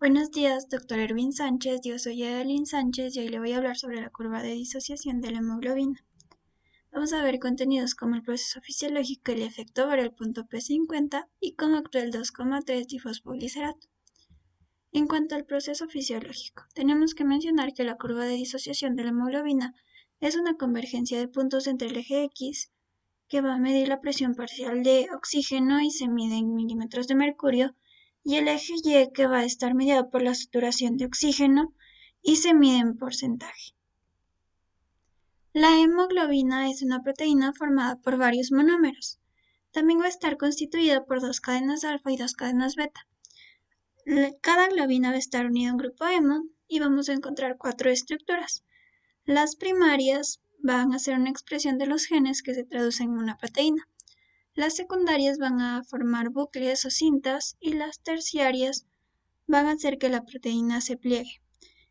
Buenos días, doctor Erwin Sánchez. Yo soy Evelyn Sánchez y hoy le voy a hablar sobre la curva de disociación de la hemoglobina. Vamos a ver contenidos como el proceso fisiológico y el efecto sobre el punto P50 y cómo actúa el 2,3-difosfoglicerato. En cuanto al proceso fisiológico, tenemos que mencionar que la curva de disociación de la hemoglobina es una convergencia de puntos entre el eje X, que va a medir la presión parcial de oxígeno y se mide en milímetros de mercurio, y el eje Y, que va a estar mediado por la saturación de oxígeno y se mide en porcentaje. La hemoglobina es una proteína formada por varios monómeros. También va a estar constituida por dos cadenas alfa y dos cadenas beta. Cada globina va a estar unida a un grupo hemo y vamos a encontrar cuatro estructuras. Las primarias van a ser una expresión de los genes que se traducen en una proteína. Las secundarias van a formar bucles o cintas y las terciarias van a hacer que la proteína se pliegue.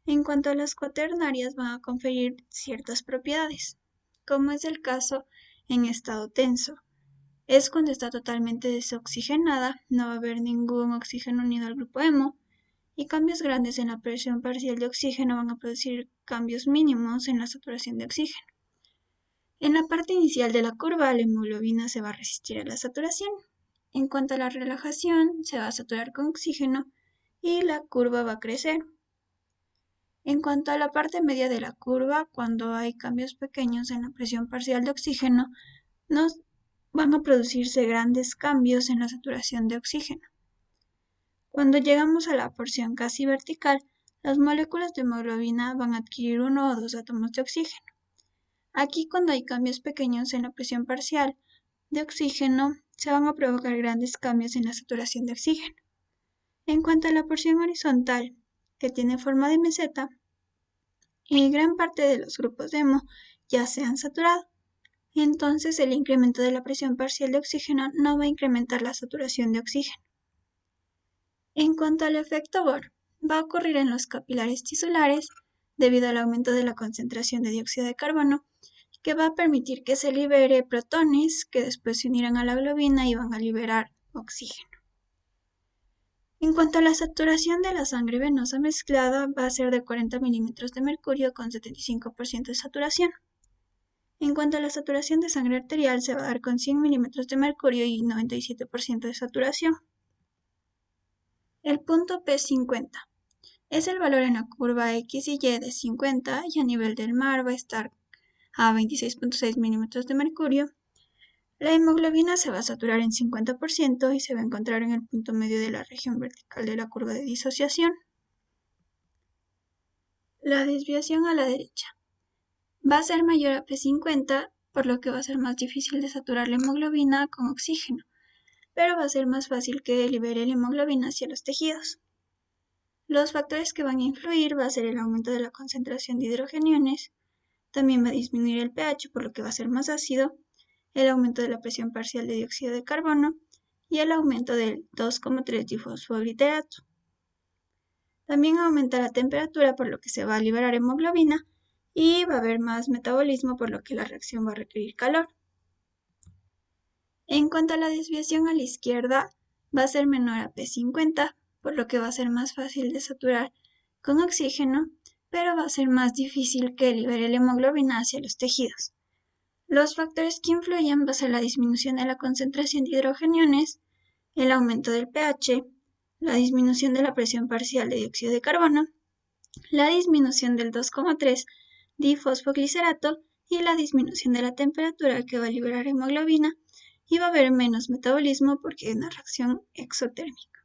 En cuanto a las cuaternarias, van a conferir ciertas propiedades, como es el caso en estado tenso. Es cuando está totalmente desoxigenada, no va a haber ningún oxígeno unido al grupo hemo, y cambios grandes en la presión parcial de oxígeno van a producir cambios mínimos en la saturación de oxígeno. En la parte inicial de la curva, la hemoglobina se va a resistir a la saturación. En cuanto a la relajación, se va a saturar con oxígeno y la curva va a crecer. En cuanto a la parte media de la curva, cuando hay cambios pequeños en la presión parcial de oxígeno, nos van a producirse grandes cambios en la saturación de oxígeno. Cuando llegamos a la porción casi vertical, las moléculas de hemoglobina van a adquirir uno o dos átomos de oxígeno. Aquí, cuando hay cambios pequeños en la presión parcial de oxígeno, se van a provocar grandes cambios en la saturación de oxígeno. En cuanto a la porción horizontal, que tiene forma de meseta, y gran parte de los grupos de hemo ya se han saturado. Entonces, el incremento de la presión parcial de oxígeno no va a incrementar la saturación de oxígeno. En cuanto al efecto Bohr, va a ocurrir en los capilares tisulares debido al aumento de la concentración de dióxido de carbono, que va a permitir que se libere protones que después se unirán a la globina y van a liberar oxígeno. En cuanto a la saturación de la sangre venosa mezclada, va a ser de 40 milímetros de mercurio con 75% de saturación. En cuanto a la saturación de sangre arterial, se va a dar con 100 milímetros de mercurio y 97% de saturación. El punto P50 es el valor en la curva X y Y de 50 y a nivel del mar va a estar a 26.6 milímetros de mercurio. La hemoglobina se va a saturar en 50% y se va a encontrar en el punto medio de la región vertical de la curva de disociación. La desviación a la derecha va a ser mayor a P50, por lo que va a ser más difícil de saturar la hemoglobina con oxígeno, pero va a ser más fácil que libere la hemoglobina hacia los tejidos. Los factores que van a influir va a ser el aumento de la concentración de hidrogeniones, también va a disminuir el pH, por lo que va a ser más ácido, el aumento de la presión parcial de dióxido de carbono y el aumento del 2,3-difosfoglicerato. También aumenta la temperatura, por lo que se va a liberar hemoglobina y va a haber más metabolismo, por lo que la reacción va a requerir calor. En cuanto a la desviación a la izquierda, va a ser menor a P50, por lo que va a ser más fácil de saturar con oxígeno, pero va a ser más difícil que libere la hemoglobina hacia los tejidos. Los factores que influyen va a ser la disminución de la concentración de hidrogeniones, el aumento del pH, la disminución de la presión parcial de dióxido de carbono, la disminución del 2,3-difosfoglicerato y la disminución de la temperatura que va a liberar hemoglobina, y va a haber menos metabolismo porque hay una reacción exotérmica.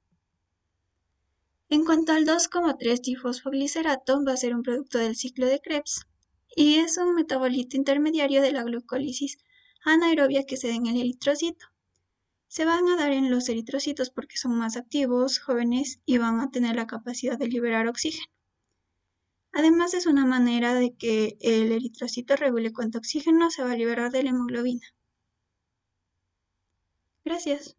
En cuanto al 2,3-difosfoglicerato, va a ser un producto del ciclo de Krebs y es un metabolito intermediario de la glucólisis anaerobia que se da en el eritrocito. Se van a dar en los eritrocitos porque son más activos, jóvenes y van a tener la capacidad de liberar oxígeno. Además, es una manera de que el eritrocito regule cuánto oxígeno se va a liberar de la hemoglobina. Gracias.